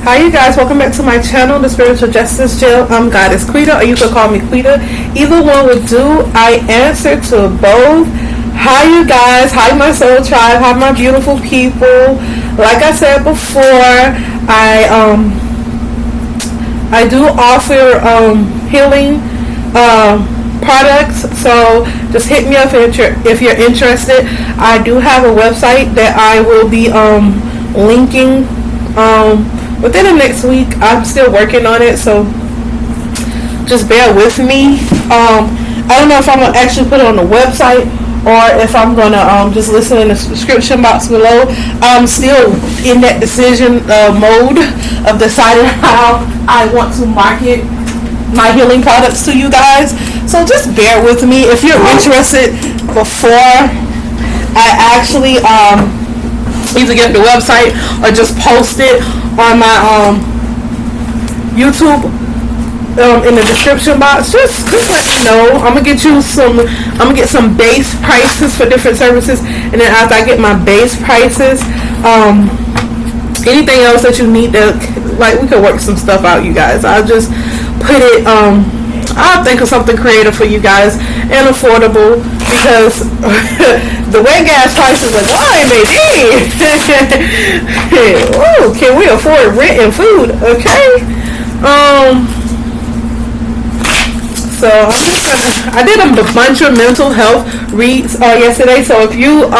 Hi you guys, welcome back to my channel, The Spiritual Justice Jill. I'm Goddess Quita, or you could call me Quita. Either one would do. I answer to both. Hi you guys, hi my soul tribe, hi my beautiful people. Like I said before, I do offer healing products, so just hit me up if you're interested. I do have a website that I will be linking within the next week. I'm still working on it, so just bear with me. I don't know if I'm gonna actually put it on the website or if I'm gonna just listen in the description box below. I'm still in that decision mode of deciding how I want to market my healing products to you guys, so just bear with me. If you're interested, before I actually either get the website or just post it on my YouTube in the description box, just let me know. I'm gonna get some base prices for different services, and then after I get my base prices, anything else that you need to, like, we could work some stuff out, you guys. I'll just put it I'll think of something creative for you guys and affordable, because the wet gas prices are high, baby. Oh, can we afford rent and food? Okay. So I did a bunch of mental health reads yesterday. So if you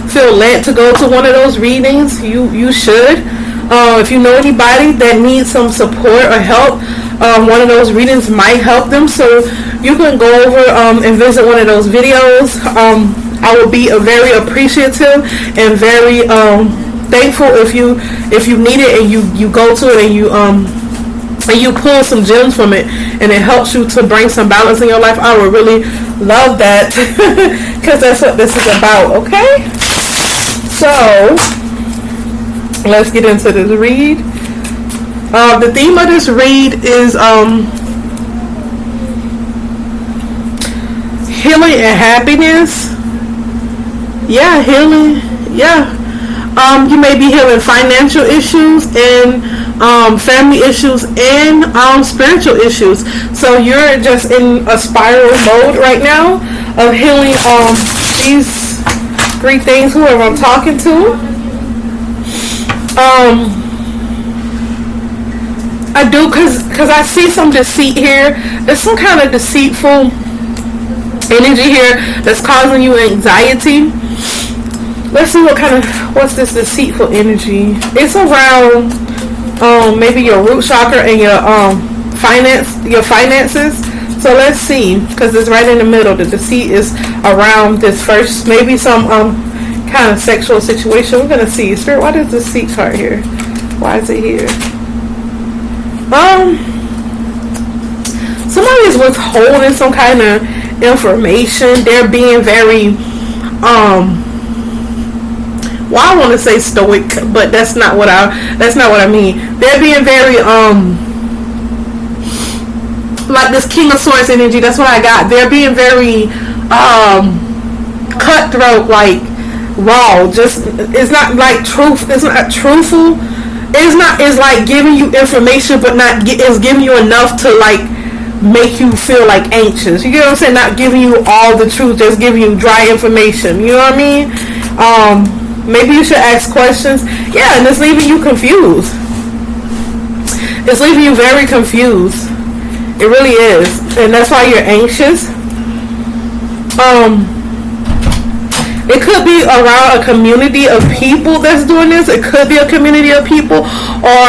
feel led to go to one of those readings, you should. If you know anybody that needs some support or help, one of those readings might help them. So you can go over and visit one of those videos. I will be very appreciative and very thankful if you need it and you go to it and you pull some gems from it and it helps you to bring some balance in your life. I would really love that, because that's what this is about. Okay, so let's get into this read. The theme of this read is healing and happiness. Yeah, healing. Yeah. You may be healing financial issues and family issues and spiritual issues. So you're just in a spiral mode right now of healing these three things, whoever I'm talking to. I do, because I see some deceit here. There's some kind of deceitful energy here that's causing you anxiety. Let's see what's this deceitful energy. It's around maybe your root chakra and your finances. So let's see, because it's right in the middle. The deceit is around this first, maybe some kind of sexual situation. We're gonna see. Spirit, why does deceit card here? Why is it here? Somebody is withholding some kind of information. They're being very well, I want to say stoic, but that's not what I mean. They're being very like this King of Swords energy. That's what I got. They're being very cutthroat, like raw. Just, it's not like truth. It's not truthful. It's like giving you information, but it's giving you enough to like make you feel like anxious. You get what I'm saying? Not giving you all the truth, just giving you dry information. You know what I mean? Maybe you should ask questions. Yeah, and it's leaving you confused. It's leaving you very confused. It really is. And that's why you're anxious. It could be around a community of people that's doing this. It could be a community of people or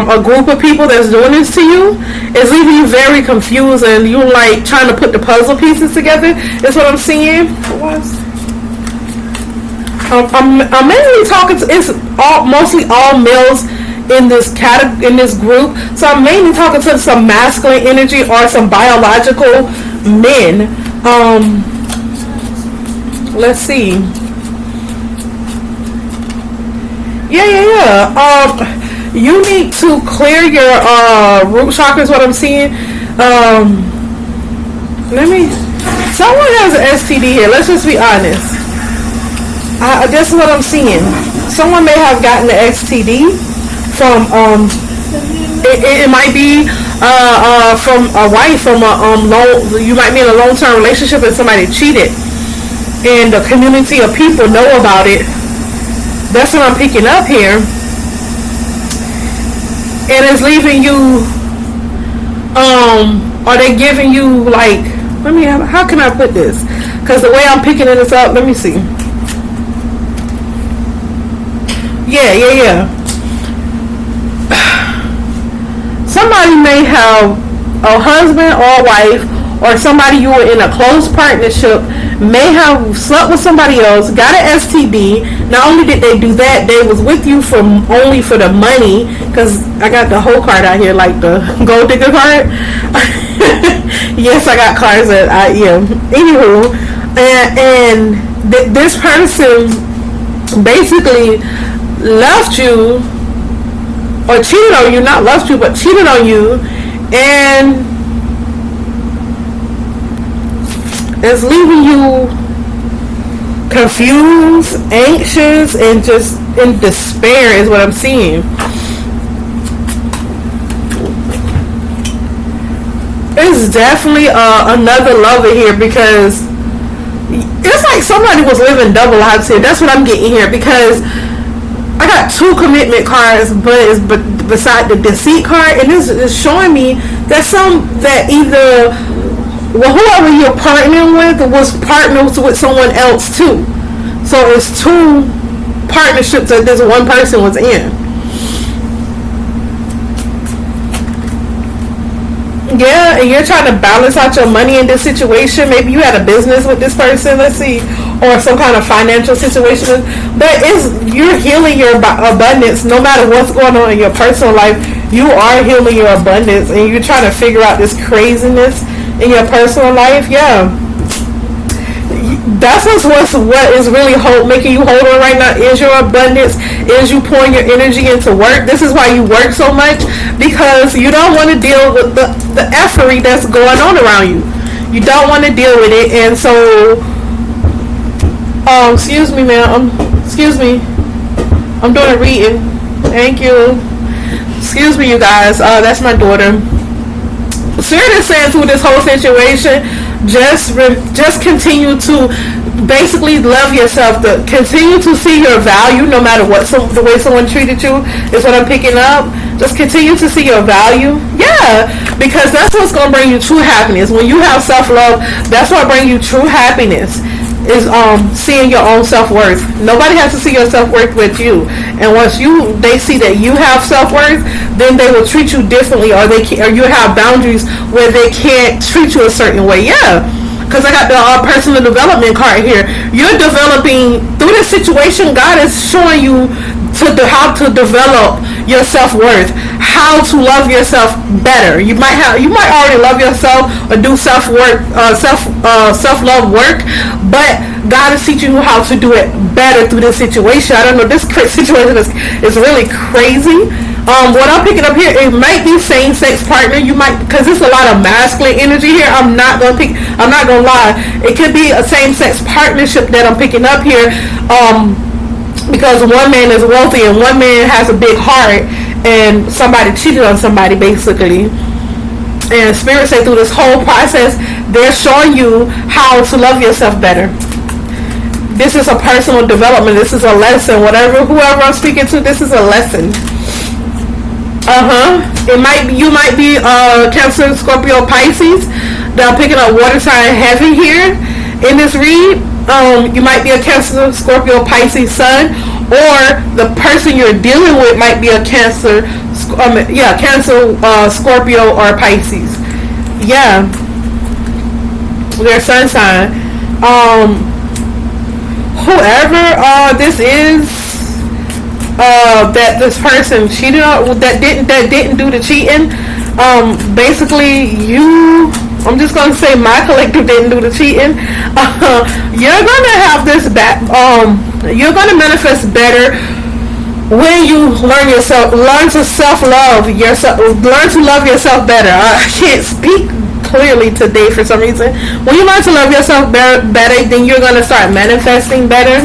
a group of people that's doing this to you. It's leaving you very confused and you like trying to put the puzzle pieces together. Is what I'm seeing. I'm mainly talking to, it's mostly all males in this group. So I'm mainly talking to some masculine energy or some biological men. Let's see. Yeah. You need to clear your root chakra is what I'm seeing. Someone has an STD here. Let's just be honest. That's what I'm seeing. Someone may have gotten the STD from It might be from a wife, from a you might be in a long-term relationship and somebody cheated, and the community of people know about it. That's what I'm picking up here, and it's leaving you. Are they giving you like? Let me. How can I put this? Because the way I'm picking this up, let me see. Yeah. Somebody may have a husband or a wife, or somebody you were in a close partnership may have slept with somebody else, got an STD. Not only did they do that, they was with you for only for the money. Because I got the whole card out here, like the gold digger card. Yes, I got cards that I Anywho, and this person basically left you or cheated on you, not left you, but cheated on you, and it's leaving you confused, anxious, and just in despair is what I'm seeing. It's definitely another lover here, because it's like somebody was living double lives here. That's what I'm getting here, because I got two commitment cards, but beside the deceit card, and this is showing me that either whoever you're partnering with was partners with someone else too. So it's two partnerships that this one person was in. Yeah, and you're trying to balance out your money in this situation. Maybe you had a business with this person, let's see, or some kind of financial situation. But you're healing your abundance no matter what's going on in your personal life. You are healing your abundance, and you're trying to figure out this craziness in your personal life. Yeah, that's what is really making you hold on right now is your abundance, is you pouring your energy into work. This is why you work so much, because you don't want to deal with the effery that's going on around you. You don't want to deal with it. And so excuse me, ma'am, excuse me, I'm doing a reading. Thank you. Excuse me, you guys, that's my daughter. Spirit is saying through this whole situation, just continue to basically love yourself, to continue to see your value no matter what the way someone treated you is what I'm picking up. Just continue to see your value. Yeah, because that's what's going to bring you true happiness. When you have self-love, that's what brings you true happiness, is seeing your own self-worth. Nobody has to see your self-worth with you. And once they see that you have self-worth, then they will treat you differently, or you have boundaries where they can't treat you a certain way. Yeah, because I got the personal development card here. You're developing through this situation. God is showing you how to develop your self-worth, how to love yourself better. You might already love yourself or do self-work, self-love work, but God is teaching you how to do it better through this situation. I don't know, this situation is really crazy. What I'm picking up here, it might be same-sex partner. You might, because there's a lot of masculine energy here. I'm not gonna lie. It could be a same-sex partnership that I'm picking up here. Because one man is wealthy and one man has a big heart, and somebody cheated on somebody basically. And Spirit said through this whole process, they're showing you how to love yourself better. This is a personal development. This is a lesson. Whoever I'm speaking to, this is a lesson. You might be Cancer, Scorpio, Pisces. I'm picking up water sign heavy here in this read. You might be a Cancer, Scorpio, Pisces sun, or the person you're dealing with might be a Cancer, Scorpio, or Pisces. Yeah, their sun sign. Whoever this is, that this person cheated on, that didn't do the cheating. Basically, I'm just gonna say my collective didn't do the cheating. You're gonna have this back. You're gonna manifest better when you learn to self-love yourself. Learn to love yourself better. I can't speak clearly today for some reason. When you learn to love yourself better, then you're gonna start manifesting better.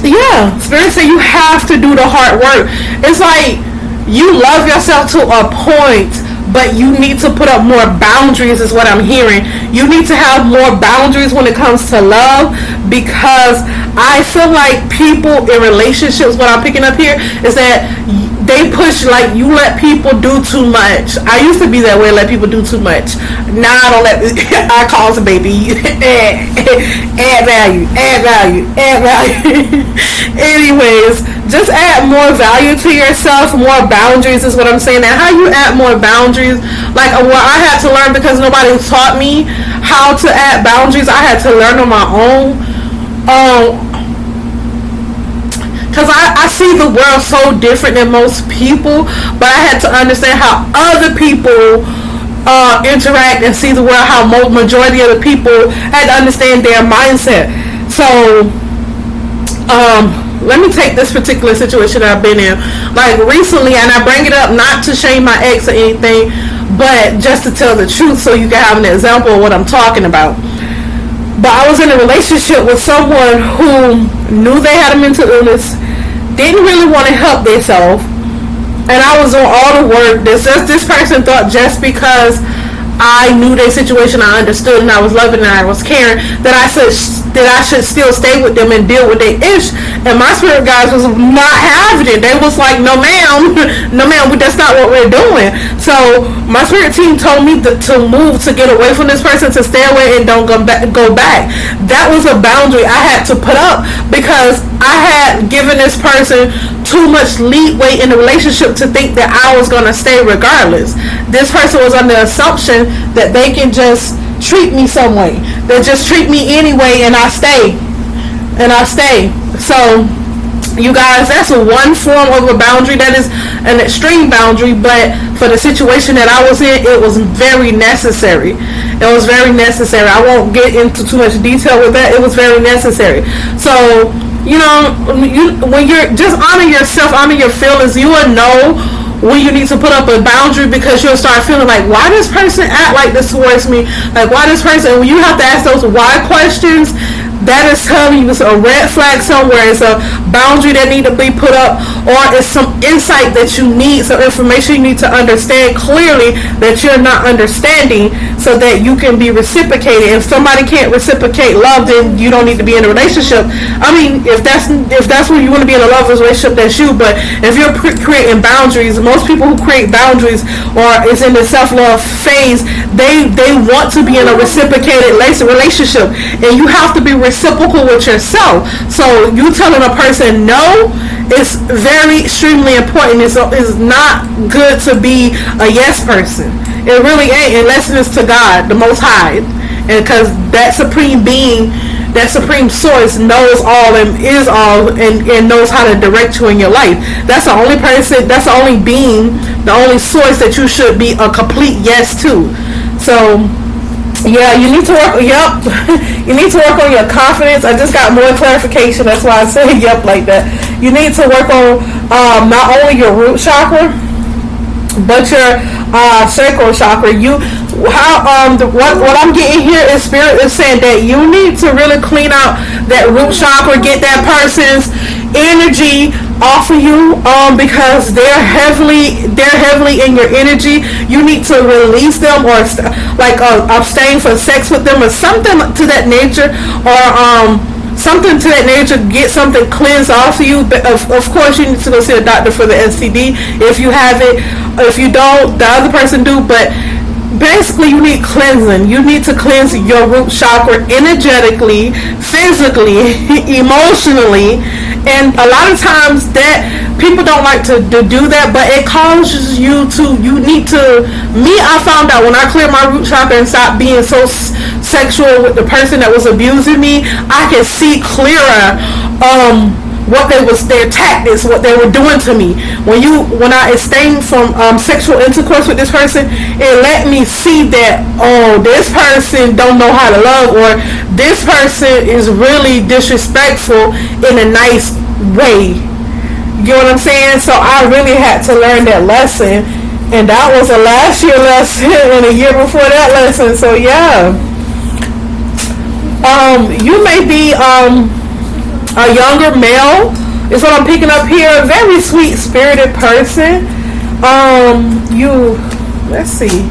Yeah, Spirit said you have to do the hard work. It's like you love yourself to a point, but you need to put up more boundaries is what I'm hearing. You need to have more boundaries when it comes to love, because I feel like people in relationships, what I'm picking up here is that they push, like, you let people do too much. I used to be that way, let people do too much. Now I don't let I call the baby add value, add value, add value. Anyways, just add more value to yourself, more boundaries is what I'm saying. And how you add more boundaries, like what I had to learn, because nobody taught me how to add boundaries. I had to learn on my own. Because I see the world so different than most people, but I had to understand how other people interact and see the world, how majority of the people had to understand their mindset. So let me take this particular situation that I've been in. Like recently, and I bring it up not to shame my ex or anything, but just to tell the truth so you can have an example of what I'm talking about. But I was in a relationship with someone who knew they had a mental illness, didn't really want to help themselves, and I was on all the work. This person thought just because I knew their situation, I understood, and I was loving, and I was caring, that I should still stay with them and deal with their ish. And my spirit guides was not having it. They was like, no ma'am, no ma'am, that's not what we're doing. So my spirit team told me to move, to get away from this person, to stay away and don't go back. That was a boundary I had to put up, because I had given this person too much leeway in the relationship to think that I was going to stay regardless. This person was under the assumption that they can just treat me some way. They just treat me anyway, and I stay. So you guys, that's one form of a boundary. That is an extreme boundary, but for the situation that I was in, it was very necessary. It was very necessary. I won't get into too much detail with that. It was very necessary. So, you know, when you're just honor yourself, honor your feelings, you will know when you need to put up a boundary, because you'll start feeling like, why does person act like this towards me? Like, why this person? When you have to ask those why questions, that is telling you it's a red flag somewhere. It's a boundary that need to be put up, or it's some insight that you need, some information you need to understand clearly that you're not understanding, so that you can be reciprocated. If somebody can't reciprocate love, then you don't need to be in a relationship. I mean, if that's when you want to be in a love relationship, that's you. But if you're creating boundaries, most people who create boundaries or is in the self-love phase, they want to be in a reciprocated relationship, and you have to be reciprocal with yourself. So you telling a person no is very extremely important. It's not good to be a yes person. It really ain't, unless it's to God, the Most High, and because that supreme being, that supreme source knows all and is all, and knows how to direct you in your life. That's the only person, that's the only being, the only source that you should be a complete yes to. So yeah, you need to work. Yep, you need to work on your confidence. I just got more clarification. That's why I say yep like that. You need to work on not only your root chakra, but your sacral chakra. What I'm getting here is spirit is saying that you need to really clean out that root chakra, get that person's energy off of you, because they're heavily in your energy. You need to release them, or abstain from sex with them, or something to that nature, or something to that nature. Get something cleansed off of you. But of course, you need to go see a doctor for the STD if you have it. If you don't, the other person do. But basically, you need cleansing. You need to cleanse your root chakra energetically, physically, emotionally. And a lot of times that people don't like to do that, but it causes you need to, I found out when I cleared my root chakra and stopped being so sexual with the person that was abusing me, I could see clearer their tactics, what they were doing to me. When I abstained from sexual intercourse with this person, it let me see that, this person don't know how to love, or this person is really disrespectful in a nice way. You know what I'm saying? So I really had to learn that lesson, and that was a last year lesson and a year before that lesson. So yeah, you may be a younger male is what I'm picking up here. A very sweet spirited person. Let's see.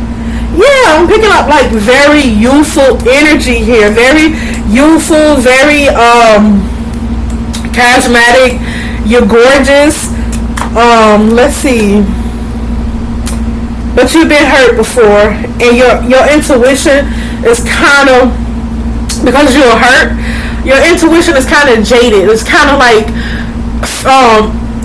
Yeah, I'm picking up like very youthful energy here. Very youthful, very charismatic. You're gorgeous. Let's see. But you've been hurt before, and your intuition is kind of, because you're hurt, your intuition is kind of jaded. It's kind of like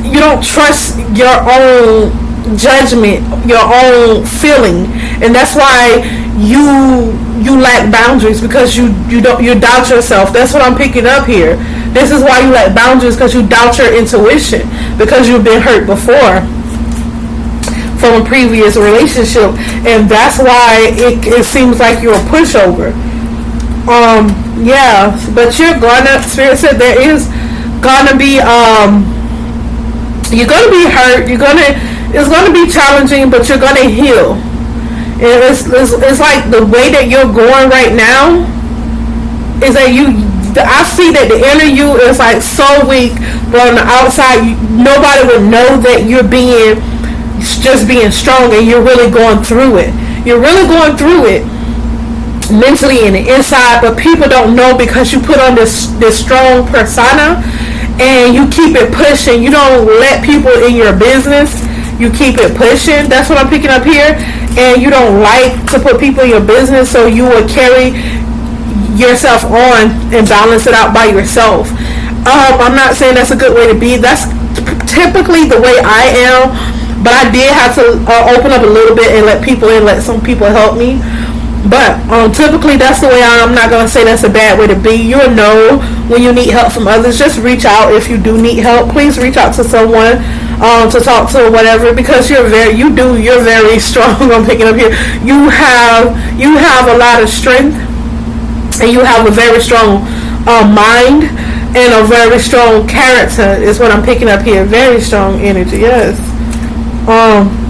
you don't trust your own judgment, your own feeling, and that's why you lack boundaries, because you doubt yourself. That's what I'm picking up here. This is why you lack boundaries, because you doubt your intuition, because you've been hurt before from a previous relationship, and that's why it seems like you're a pushover. Yeah, but you're gonna, Spirit said there is gonna be you're gonna be hurt, it's gonna be challenging, but you're gonna heal. And it's like the way that you're going right now is that I see that the inner you is like so weak, but on the outside nobody would know that you're just being strong, and you're really going through it. You're really going through it mentally and the inside, but people don't know, because you put on this strong persona, and you keep it pushing. You don't let people in your business. You keep it pushing. That's what I'm picking up here. And you don't like to put people in your business, so you will carry yourself on and balance it out by yourself. I'm not saying that's a good way to be. That's typically the way I am, but I did have to open up a little bit and let people in, let some people help me. But typically that's the way I'm not going to say that's a bad way to be. You'll know when you need help from others. Just reach out if you do need help. Please reach out to someone to talk to, or whatever, because you're very strong. I'm picking up here. You have a lot of strength, and you have a very strong mind, and a very strong character is what I'm picking up here. Very strong energy. Yes.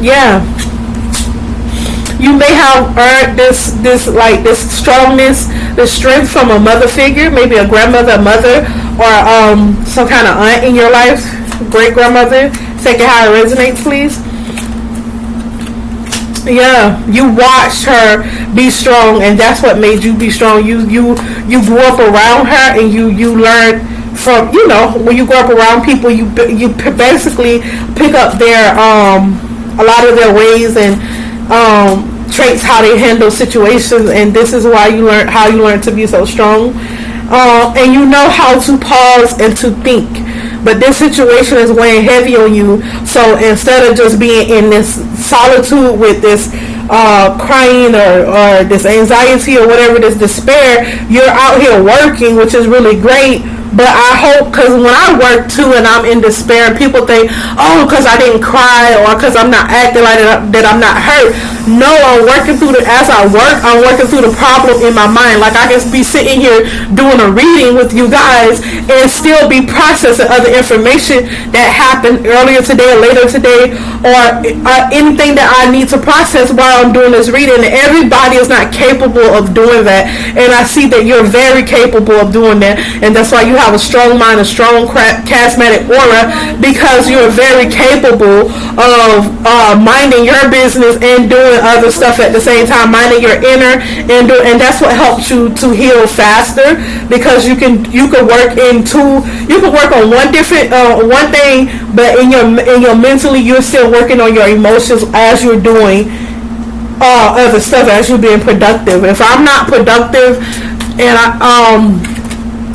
Yeah. You may have earned this strongness, this strength from a mother figure, maybe a grandmother, a mother, or some kind of aunt in your life, great grandmother. Take it how it resonates, please. Yeah, you watched her be strong, and that's what made you be strong. You grew up around her, and you learned from, when you grow up around people, you basically pick up their a lot of their ways and traits, how they handle situations, and this is why you learn to be so strong, and you know how to pause and to think. But this situation is weighing heavy on you, so instead of just being in this solitude with this crying or this anxiety or whatever, this despair, you're out here working, which is really great. But I hope, because when I work too and I'm in despair, and people think, oh, because I didn't cry, or because I'm not acting like that I'm not hurt. No, I'm working through as I work, I'm working through the problem in my mind. Like, I can be sitting here doing a reading with you guys and still be processing other information that happened earlier today or later today, or anything that I need to process while I'm doing this reading. And everybody is not capable of doing that, and I see that you're very capable of doing that, and that's why you have a strong mind, a strong charismatic aura, because you're very capable of minding your business and doing other stuff at the same time, minding your inner, and that's what helps you to heal faster, because you can work on one thing, but in your mentally, you're still working on your emotions as you're doing other stuff, as you're being productive. If I'm not productive,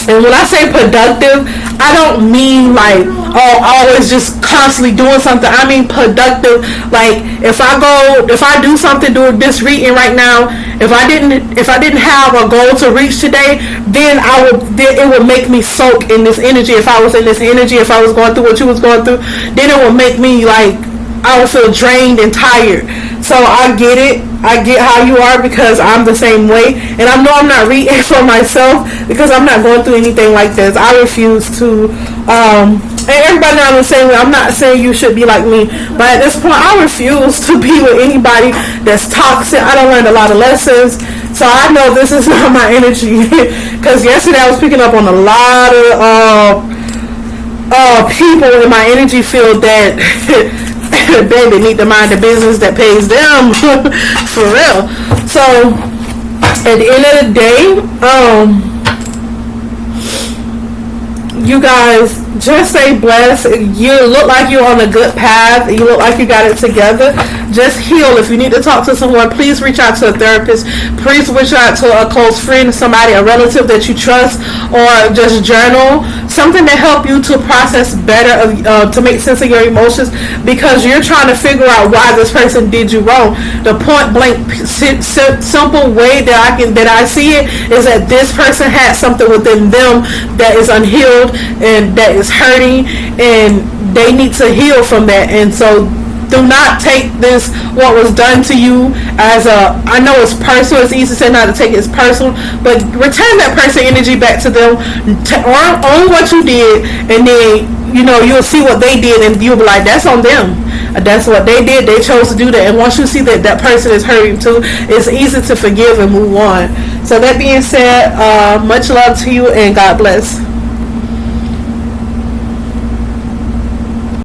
and when I say productive, I don't mean like, oh, always just constantly doing something. I mean productive. Like, if I do something, do this reading right now, if I didn't have a goal to reach today, then it would make me soak in this energy. If I was in this energy, if I was going through what you was going through, then it would make me like, I would feel drained and tired. So I get it. I get how you are, because I'm the same way. And I know I'm not reading for myself, because I'm not going through anything like this. I refuse to, and everybody knows I'm the same way. I'm not saying you should be like me, but at this point, I refuse to be with anybody that's toxic. I done learned a lot of lessons. So I know this is not my energy. Because yesterday I was picking up on a lot of people in my energy field that baby need to mind the business that pays them. For real. So at the end of the day, you guys just stay blessed. You look like you're on a good path. You look like you got it together. Just heal. If you need to talk to someone, please reach out to a therapist. Please reach out to a close friend, somebody, a relative that you trust, or just journal. Something to help you to process better, to make sense of your emotions, because you're trying to figure out why this person did you wrong. The point blank simple way that I see it is that this person had something within them that is unhealed and that is hurting, and they need to heal from that. And so do not take this, what was done to you, as I know it's personal, it's easy to say not to take it as personal, but return that person energy back to them, on what you did, and then you'll see what they did, and you'll be like, that's on them. That's what they did. They chose to do that. And once you see that that person is hurting too, it's easy to forgive and move on. So that being said, much love to you, and God bless.